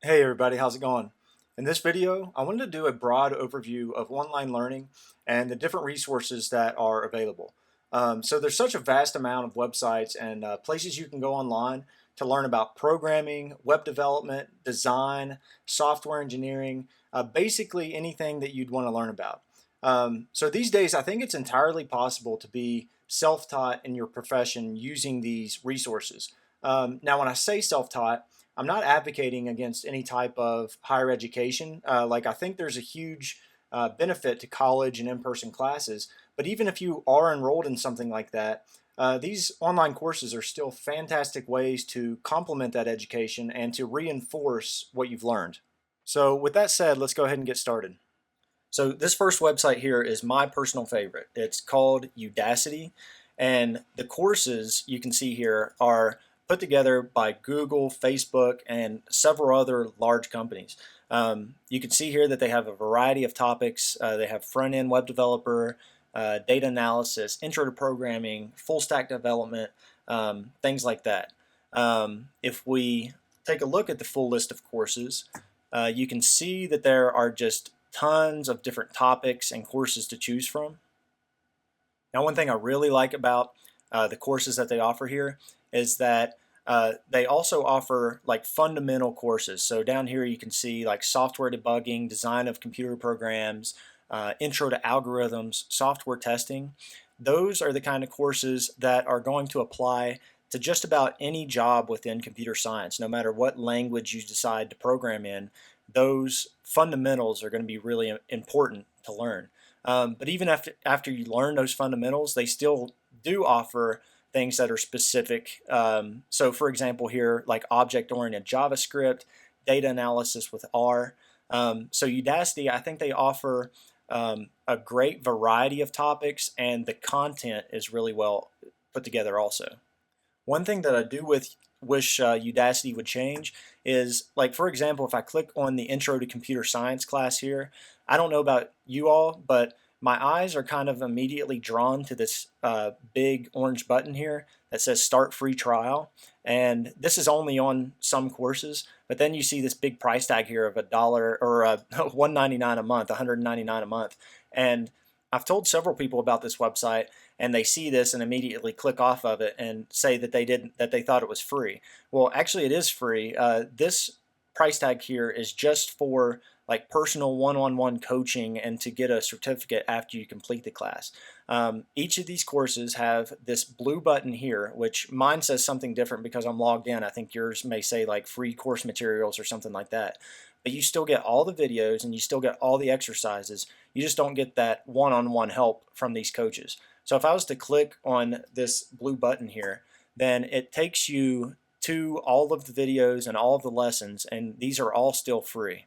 Hey everybody, how's it going? In this video, I wanted to do a broad overview of online learning and the different resources that are available. So there's such a vast amount of websites and places you can go online to learn about programming, web development, design, software engineering, basically anything that you'd want to learn about. So these days, I think it's entirely possible to be self-taught in your profession using these resources. Now, when I say self-taught, I'm not advocating against any type of higher education. I think there's a huge benefit to college and in-person classes. But even if you are enrolled in something like that, these online courses are still fantastic ways to complement that education and to reinforce what you've learned. So with that said, let's go ahead and get started. So this first website here is my personal favorite. It's called Udacity, and the courses you can see here are put together by Google, Facebook, and several other large companies. You can see here that they have a variety of topics. They have front-end web developer, data analysis, intro to programming, full stack development, things like that. If we take a look at the full list of courses, you can see that there are just tons of different topics and courses to choose from. Now, one thing I really like about the courses that they offer here is that they also offer like fundamental courses. So down here you can see like software debugging, design of computer programs, intro to algorithms, software testing. Those are the kind of courses that are going to apply to just about any job within computer science. No matter what language you decide to program in, those fundamentals are going to be really important to learn. But even after you learn those fundamentals, they still do offer things that are specific. So for example here, like object-oriented JavaScript, data analysis with R. So Udacity, I think they offer a great variety of topics, and the content is really well put together also. One thing that I do wish Udacity would change is, like, for example, if I click on the Intro to Computer Science class here, I don't know about you all, but my eyes are kind of immediately drawn to this big orange button here that says Start Free Trial. And this is only on some courses, but then you see this big price tag here of $1 or $1.99 a month, $199 a month. And I've told several people about this website, and they see this and immediately click off of it and say that they thought it was free. Well, actually, it is free. This price tag here is just for like personal one-on-one coaching and to get a certificate after you complete the class. Each of these courses have this blue button here, which mine says something different because I'm logged in. I think yours may say like free course materials or something like that. But you still get all the videos and you still get all the exercises. You just don't get that one-on-one help from these coaches. So if I was to click on this blue button here, then it takes you to all of the videos and all of the lessons, and these are all still free.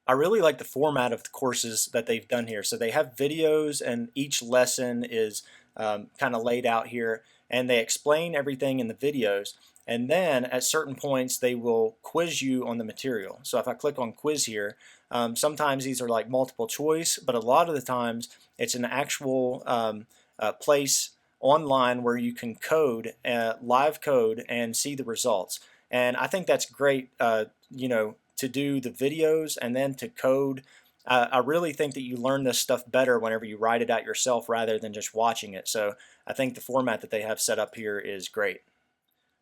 I really like the format of the courses that they've done here. So they have videos, and each lesson is kind of laid out here, and they explain everything in the videos. And then at certain points, they will quiz you on the material. So if I click on quiz here, sometimes these are like multiple choice, but a lot of the times it's an actual place online where you can code, live code, and see the results. And I think that's great, to do the videos and then to code. I really think that you learn this stuff better whenever you write it out yourself rather than just watching it. So I think the format that they have set up here is great.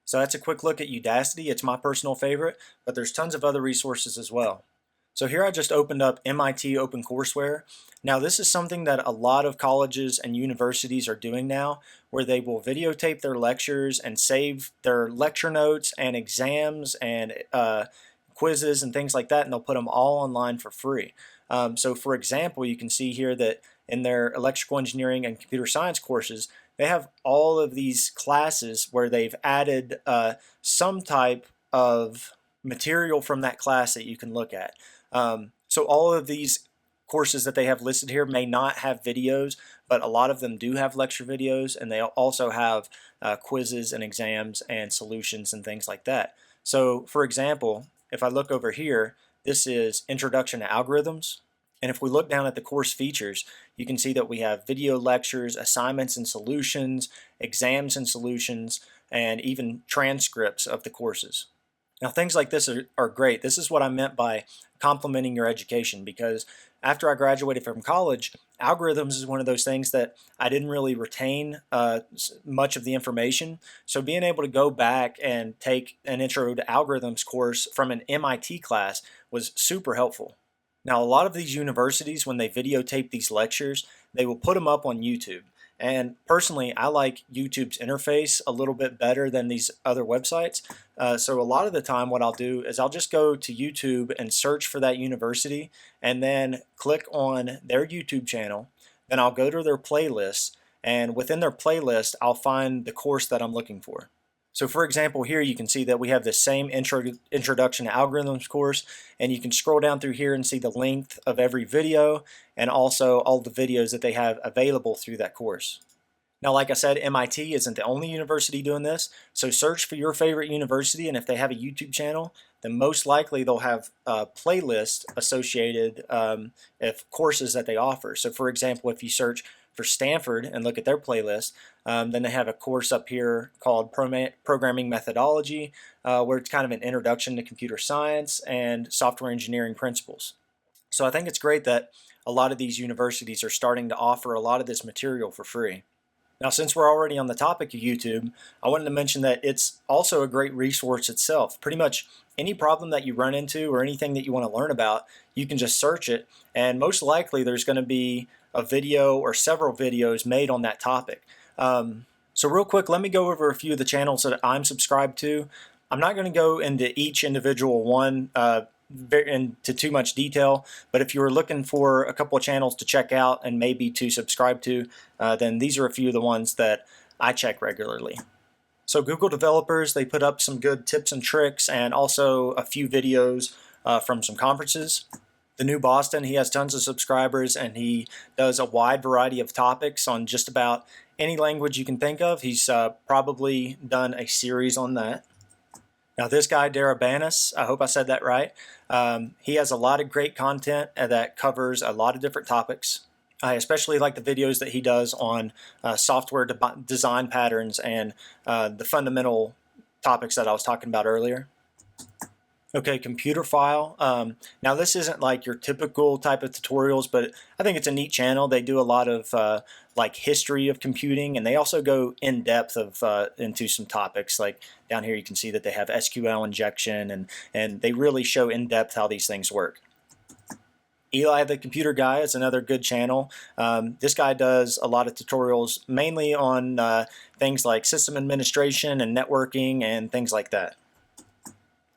So that's a quick look at Udacity. It's my personal favorite, but there's tons of other resources as well. So here I just opened up MIT OpenCourseWare. Now this is something that a lot of colleges and universities are doing now, where they will videotape their lectures and save their lecture notes and exams and quizzes and things like that, and they'll put them all online for free. So for example, you can see here that in their electrical engineering and computer science courses, they have all of these classes where they've added some type of material from that class that you can look at. So all of these courses that they have listed here may not have videos, but a lot of them do have lecture videos, and they also have quizzes and exams and solutions and things like that. So for example, if I look over here, this is Introduction to Algorithms. And if we look down at the course features, you can see that we have video lectures, assignments and solutions, exams and solutions, and even transcripts of the courses. Now, things like this are great. This is what I meant by complementing your education, because after I graduated from college, algorithms is one of those things that I didn't really retain much of the information. So being able to go back and take an intro to algorithms course from an MIT class was super helpful. Now, a lot of these universities, when they videotape these lectures, they will put them up on YouTube. And personally, I like YouTube's interface a little bit better than these other websites. So a lot of the time what I'll do is I'll just go to YouTube and search for that university and then click on their YouTube channel. Then I'll go to their playlist, and within their playlist, I'll find the course that I'm looking for. So for example, here you can see that we have the same introduction to algorithms course, and you can scroll down through here and see the length of every video and also all the videos that they have available through that course. Now, like I said, MIT isn't the only university doing this, so search for your favorite university, and if they have a YouTube channel, then most likely they'll have a playlist associated with courses that they offer. So for example, if you search for Stanford and look at their playlist, then they have a course up here called Programming Methodology, where it's kind of an introduction to computer science and software engineering principles. So I think it's great that a lot of these universities are starting to offer a lot of this material for free. Now, since we're already on the topic of YouTube, I wanted to mention that it's also a great resource itself. Pretty much any problem that you run into or anything that you want to learn about, you can just search it, and most likely there's going to be a video or several videos made on that topic. So real quick, let me go over a few of the channels that I'm subscribed to. I'm not going to go into each individual one into too much detail, but if you were looking for a couple of channels to check out and maybe to subscribe to, then these are a few of the ones that I check regularly. So Google developers, they put up some good tips and tricks and also a few videos from some conferences. The New Boston, he has tons of subscribers and he does a wide variety of topics on just about any language you can think of. He's probably done a series on that. Now this guy, Darabanis, I hope I said that right. He has a lot of great content that covers a lot of different topics. I especially like the videos that he does on software design patterns and the fundamental topics that I was talking about earlier. Okay, computer file. Now this isn't like your typical type of tutorials, but I think it's a neat channel. They do a lot of like history of computing, and they also go in depth into some topics. Like down here you can see that they have SQL injection, and they really show in depth how these things work. Eli the Computer Guy is another good channel. This guy does a lot of tutorials mainly on things like system administration and networking and things like that.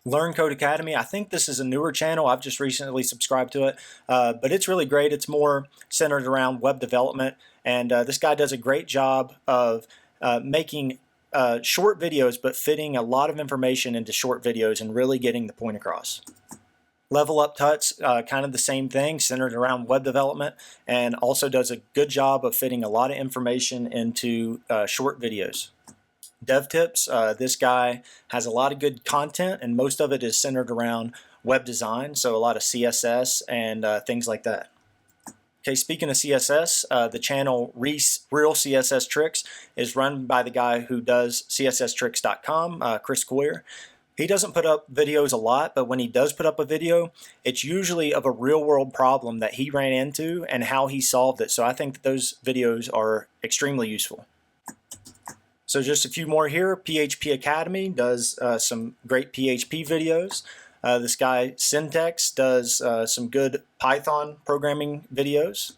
Learn Code Academy, I think this is a newer channel. I've just recently subscribed to it, but it's really great. It's more centered around web development, and this guy does a great job of making short videos, but fitting a lot of information into short videos and really getting the point across. Level Up Tuts, kind of the same thing, centered around web development, and also does a good job of fitting a lot of information into short videos. Dev Tips, this guy has a lot of good content, and most of it is centered around web design, so a lot of CSS and things like that. Okay, speaking of CSS, the channel Real CSS Tricks is run by the guy who does CSStricks.com, Chris Coyer. He doesn't put up videos a lot, but when he does put up a video, it's usually of a real-world problem that he ran into and how he solved it. So I think that those videos are extremely useful. So just a few more here. PHP Academy does some great PHP videos. This guy Syntax does some good Python programming videos.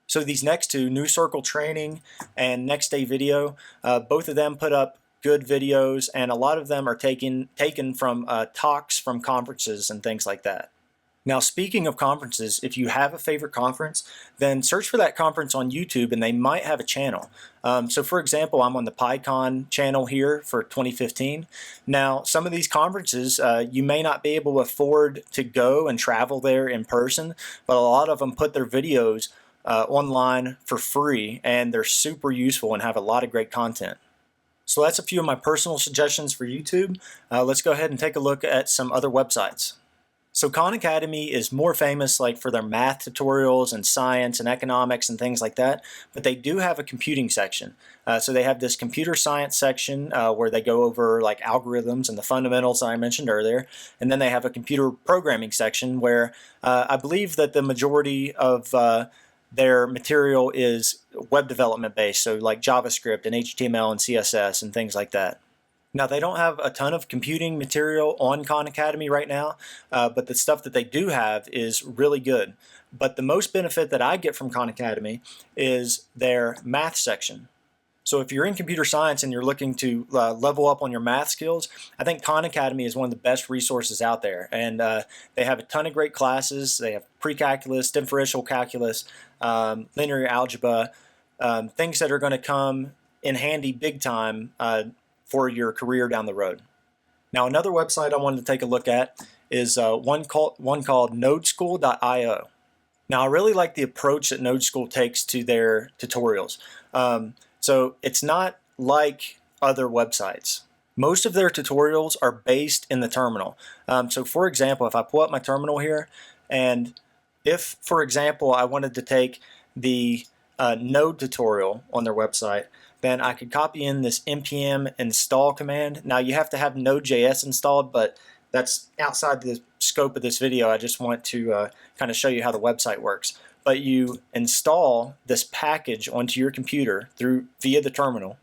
So these next two, New Circle Training and Next Day Video, both of them put up good videos, and a lot of them are taken from talks from conferences and things like that. Now, speaking of conferences, if you have a favorite conference, then search for that conference on YouTube and they might have a channel. So for example, I'm on the PyCon channel here for 2015. Now, some of these conferences, you may not be able to afford to go and travel there in person, but a lot of them put their videos online for free, and they're super useful and have a lot of great content. So that's a few of my personal suggestions for YouTube. Let's go ahead and take a look at some other websites. So Khan Academy is more famous like for their math tutorials and science and economics and things like that, but they do have a computing section. So they have this computer science section where they go over like algorithms and the fundamentals I mentioned earlier, and then they have a computer programming section where I believe that the majority of their material is web development based, so like JavaScript and HTML and CSS and things like that. Now, they don't have a ton of computing material on Khan Academy right now, but the stuff that they do have is really good. But the most benefit that I get from Khan Academy is their math section. So if you're in computer science and you're looking to level up on your math skills, I think Khan Academy is one of the best resources out there. And they have a ton of great classes. They have pre-calculus, differential calculus, linear algebra, things that are going to come in handy big time for your career down the road. Now, another website I wanted to take a look at is one called NoteSchool.io. Now, I really like the approach that NoteSchool takes to their tutorials. So it's not like other websites. Most of their tutorials are based in the terminal. So for example, if I pull up my terminal here, and if, for example, I wanted to take the Node tutorial on their website, then I could copy in this npm install command. Now you have to have Node.js installed, but that's outside the scope of this video. I just want to kind of show you how the website works. But you install this package onto your computer via the terminal.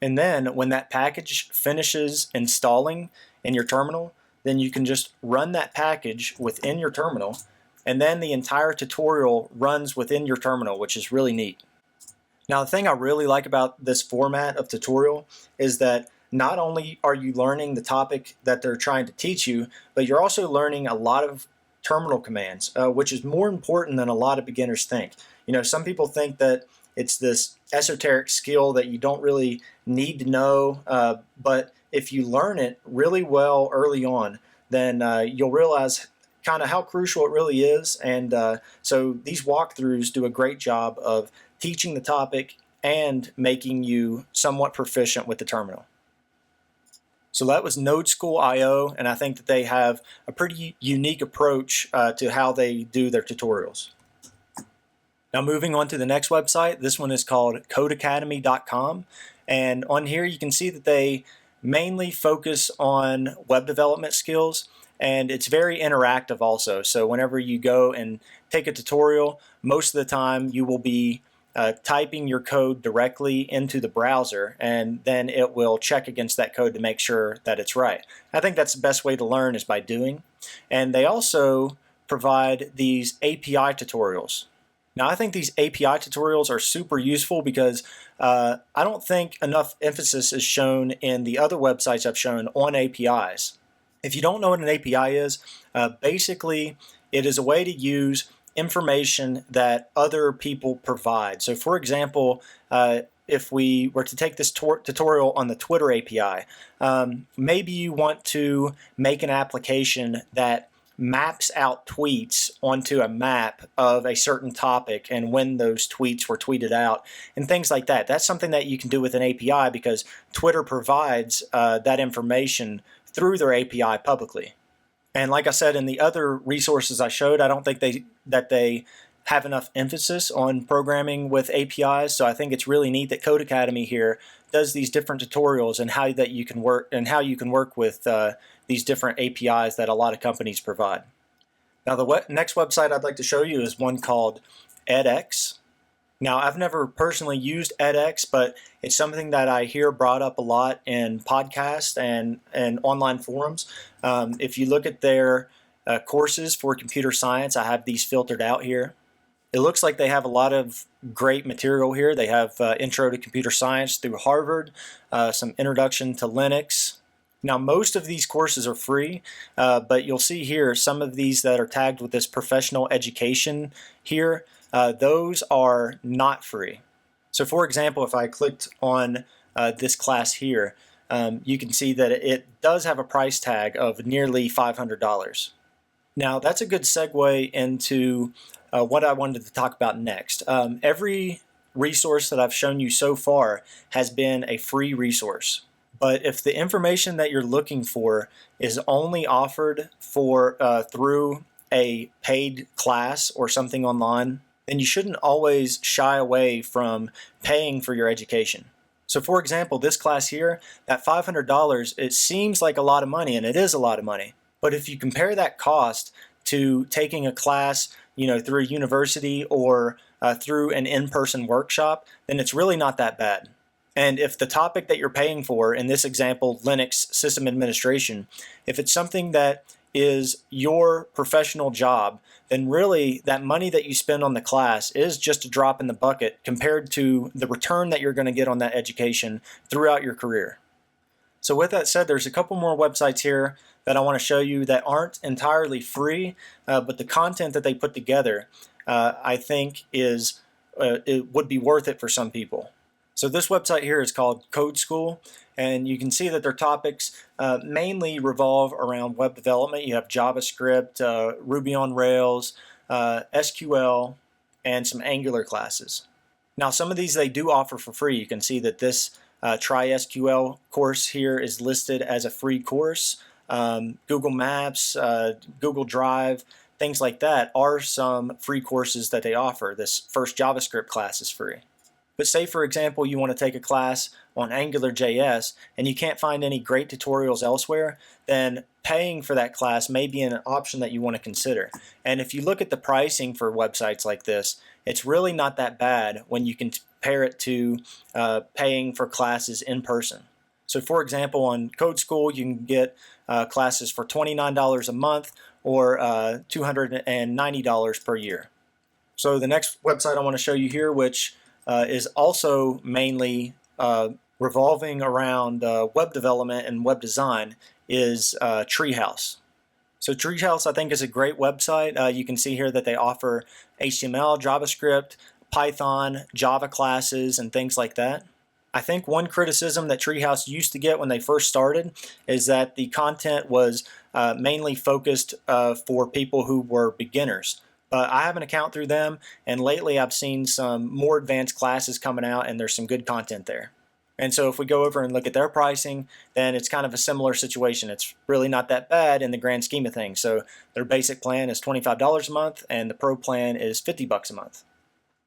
And then when that package finishes installing in your terminal, then you can just run that package within your terminal, and then the entire tutorial runs within your terminal, which is really neat. Now, the thing I really like about this format of tutorial is that not only are you learning the topic that they're trying to teach you, but you're also learning a lot of terminal commands, which is more important than a lot of beginners think. You know, some people think that it's this esoteric skill that you don't really need to know, but if you learn it really well early on, then you'll realize kind of how crucial it really is. And so these walkthroughs do a great job of teaching the topic and making you somewhat proficient with the terminal. So that was NoteSchool.io, and I think that they have a pretty unique approach to how they do their tutorials. Now moving on to the next website, this one is called codeacademy.com, and on here you can see that they mainly focus on web development skills, and it's very interactive also. So whenever you go and take a tutorial, most of the time you will be typing your code directly into the browser, and then it will check against that code to make sure that it's right. I think that's the best way to learn is by doing. And they also provide these API tutorials. Now, I think these API tutorials are super useful because I don't think enough emphasis is shown in the other websites I've shown on APIs. If you don't know what an API is, basically it is a way to use information that other people provide. So for example, if we were to take this tutorial on the Twitter API, maybe you want to make an application that maps out tweets onto a map of a certain topic and when those tweets were tweeted out and things like that. That's something that you can do with an API because Twitter provides that information through their API publicly. And like I said in the other resources I showed, I don't think that they have enough emphasis on programming with APIs. So I think it's really neat that Code Academy here does these different tutorials and how you can work with these different APIs that a lot of companies provide. Now the next website I'd like to show you is one called edX. Now, I've never personally used edX, but it's something that I hear brought up a lot in podcasts and online forums. If you look at their courses for computer science, I have these filtered out here. It looks like they have a lot of great material here. They have Intro to Computer Science through Harvard, some Introduction to Linux. Now, most of these courses are free, but you'll see here some of these that are tagged with this professional education here. Those are not free. So for example, if I clicked on this class here, you can see that it does have a price tag of nearly $500. Now that's a good segue into what I wanted to talk about next. Every resource that I've shown you so far has been a free resource. But if the information that you're looking for is only offered for through a paid class or something online, then you shouldn't always shy away from paying for your education. So for example, this class here, that $500, it seems like a lot of money, and it is a lot of money. But if you compare that cost to taking a class, through a university or through an in-person workshop, then it's really not that bad. And if the topic that you're paying for, in this example, Linux system administration, if it's something that is your professional job, then really that money that you spend on the class is just a drop in the bucket compared to the return that you're going to get on that education throughout your career. So with that said, there's a couple more websites here that I want to show you that aren't entirely free, but the content that they put together, I think it would be worth it for some people. So this website here is called NoteSchool, and you can see that their topics mainly revolve around web development. You have JavaScript, Ruby on Rails, SQL, and some Angular classes. Now some of these they do offer for free. You can see that this Try SQL course here is listed as a free course. Google Maps, Google Drive, things like that are some free courses that they offer. This first JavaScript class is free. But say, for example, you want to take a class on AngularJS and you can't find any great tutorials elsewhere, then paying for that class may be an option that you want to consider. And if you look at the pricing for websites like this, it's really not that bad when you compare it to paying for classes in person. So for example, on NoteSchool, you can get classes for $29 a month or $290 per year. So the next website I want to show you here, which is also mainly revolving around web development and web design, is Treehouse. So Treehouse, I think, is a great website. You can see here that they offer HTML, JavaScript, Python, Java classes, and things like that. I think one criticism that Treehouse used to get when they first started is that the content was mainly focused for people who were beginners. But I have an account through them, and lately I've seen some more advanced classes coming out, and there's some good content there. And so if we go over and look at their pricing, then it's kind of a similar situation. It's really not that bad in the grand scheme of things. So their basic plan is $25 a month, and the pro plan is $50 a month.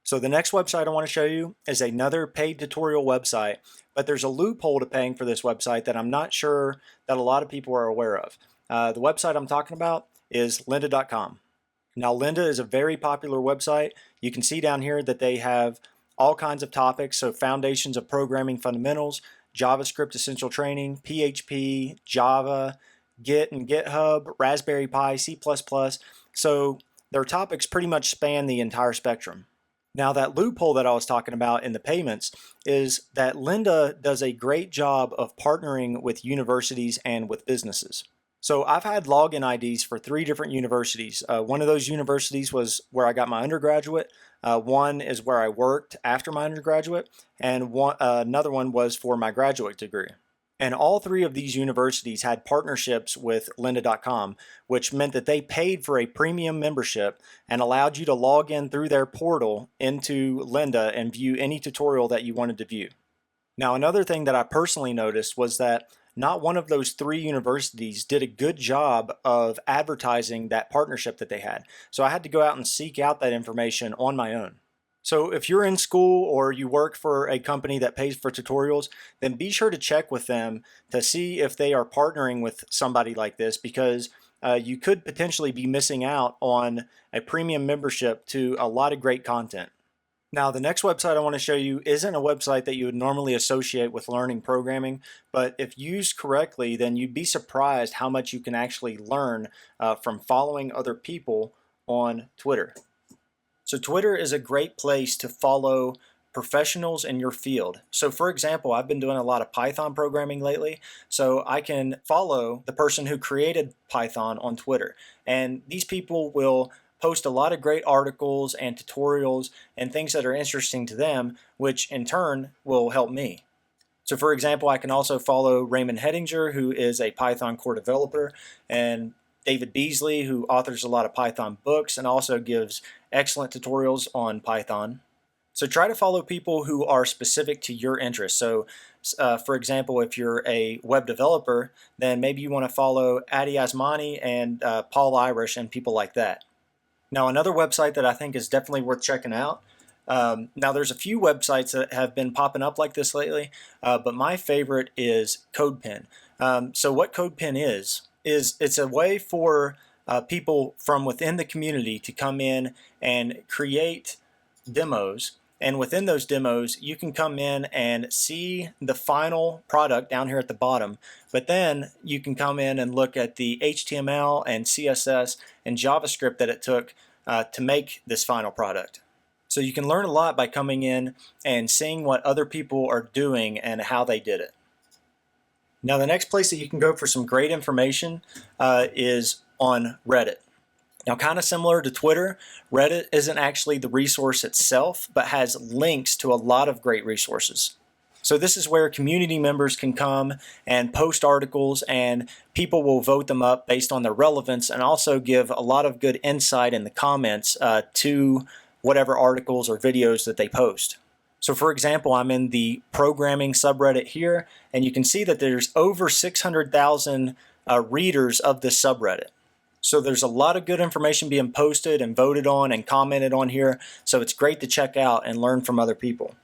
So the next website I want to show you is another paid tutorial website, but there's a loophole to paying for this website that I'm not sure that a lot of people are aware of. The website I'm talking about is lynda.com. Now Lynda is a very popular website. You can see down here that they have all kinds of topics, so foundations of programming fundamentals, JavaScript essential training, PHP, Java, Git and GitHub, Raspberry Pi, C++. So their topics pretty much span the entire spectrum. Now that loophole that I was talking about in the payments is that Lynda does a great job of partnering with universities and with businesses. So I've had login IDs for 3 different universities. One of those universities was where I got my undergraduate. One is where I worked after my undergraduate, and another one was for my graduate degree. And all 3 of these universities had partnerships with lynda.com, which meant that they paid for a premium membership and allowed you to log in through their portal into Lynda and view any tutorial that you wanted to view. Now, another thing that I personally noticed was that not one of those 3 universities did a good job of advertising that partnership that they had. So I had to go out and seek out that information on my own. So if you're in school or you work for a company that pays for tutorials, then be sure to check with them to see if they are partnering with somebody like this, because you could potentially be missing out on a premium membership to a lot of great content. Now, the next website I want to show you isn't a website that you would normally associate with learning programming, but if used correctly, then you'd be surprised how much you can actually learn from following other people on Twitter. So Twitter is a great place to follow professionals in your field. So for example, I've been doing a lot of Python programming lately, so I can follow the person who created Python on Twitter. And these people will post a lot of great articles and tutorials and things that are interesting to them, which in turn will help me. So for example, I can also follow Raymond Hettinger, who is a Python core developer, and David Beasley, who authors a lot of Python books and also gives excellent tutorials on Python. So try to follow people who are specific to your interests. So for example, if you're a web developer, then maybe you want to follow Adi Asmani and Paul Irish and people like that. Now, another website that I think is definitely worth checking out. Now, there's a few websites that have been popping up like this lately, but my favorite is CodePen. So what CodePen is it's a way for people from within the community to come in and create demos. And within those demos, you can come in and see the final product down here at the bottom. But then you can come in and look at the HTML and CSS and JavaScript that it took to make this final product. So you can learn a lot by coming in and seeing what other people are doing and how they did it. Now, the next place that you can go for some great information is on Reddit. Now, kind of similar to Twitter, Reddit isn't actually the resource itself, but has links to a lot of great resources. So this is where community members can come and post articles, and people will vote them up based on their relevance, and also give a lot of good insight in the comments to whatever articles or videos that they post. So for example, I'm in the programming subreddit here, and you can see that there's over 600,000 readers of this subreddit. So there's a lot of good information being posted and voted on and commented on here, so it's great to check out and learn from other people.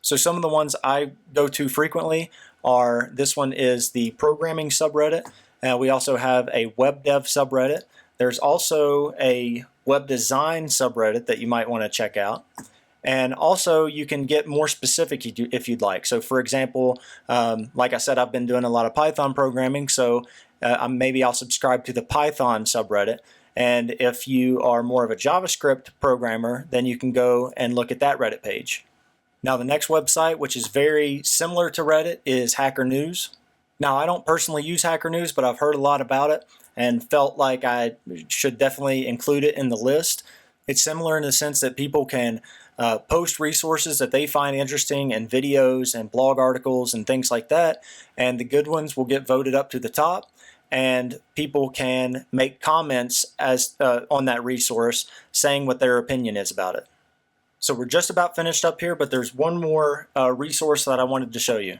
So some of the ones I go to frequently are, this one is the programming subreddit. We also have a web dev subreddit. There's also a web design subreddit that you might want to check out. And also you can get more specific if you'd like. So for example, like I said, I've been doing a lot of Python programming, so maybe I'll subscribe to the Python subreddit. And if you are more of a JavaScript programmer, then you can go and look at that Reddit page. Now, the next website, which is very similar to Reddit, is Hacker News. Now, I don't personally use Hacker News, but I've heard a lot about it and felt like I should definitely include it in the list. It's similar in the sense that people can post resources that they find interesting, and videos and blog articles and things like that, and the good ones will get voted up to the top, and people can make comments on that resource saying what their opinion is about it. So we're just about finished up here, but there's one more resource that I wanted to show you.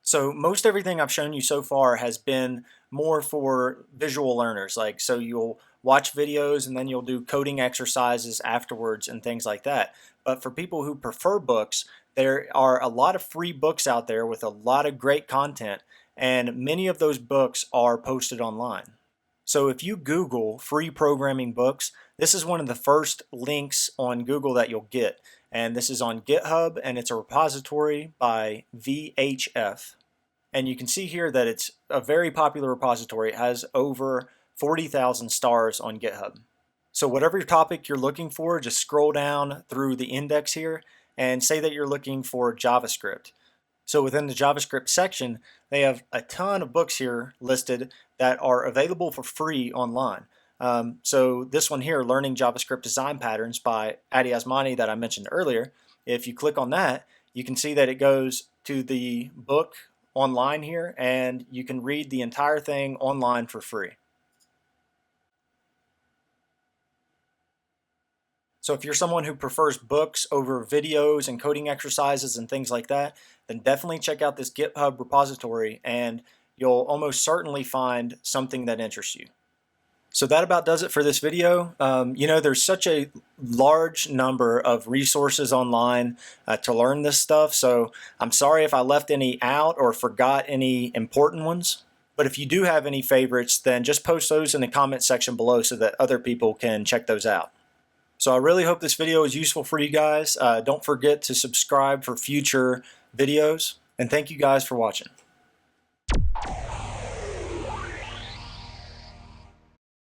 So most everything I've shown you so far has been more for visual learners. So you'll watch videos and then you'll do coding exercises afterwards and things like that. But for people who prefer books, there are a lot of free books out there with a lot of great content, and many of those books are posted online. So if you Google free programming books, this is one of the first links on Google that you'll get. And this is on GitHub, and it's a repository by VHF. And you can see here that it's a very popular repository. It has over 40,000 stars on GitHub. So whatever topic you're looking for, just scroll down through the index here and say that you're looking for JavaScript. So within the JavaScript section, they have a ton of books here listed that are available for free online. So this one here, Learning JavaScript Design Patterns by Adi Asmani that I mentioned earlier, if you click on that, you can see that it goes to the book online here, and you can read the entire thing online for free. So if you're someone who prefers books over videos and coding exercises and things like that, then definitely check out this GitHub repository, and you'll almost certainly find something that interests you. So that about does it for this video. There's such a large number of resources online to learn this stuff, so I'm sorry if I left any out or forgot any important ones. But if you do have any favorites, then just post those in the comment section below so that other people can check those out. So I really hope this video is useful for you guys. Don't forget to subscribe for future videos, and thank you guys for watching.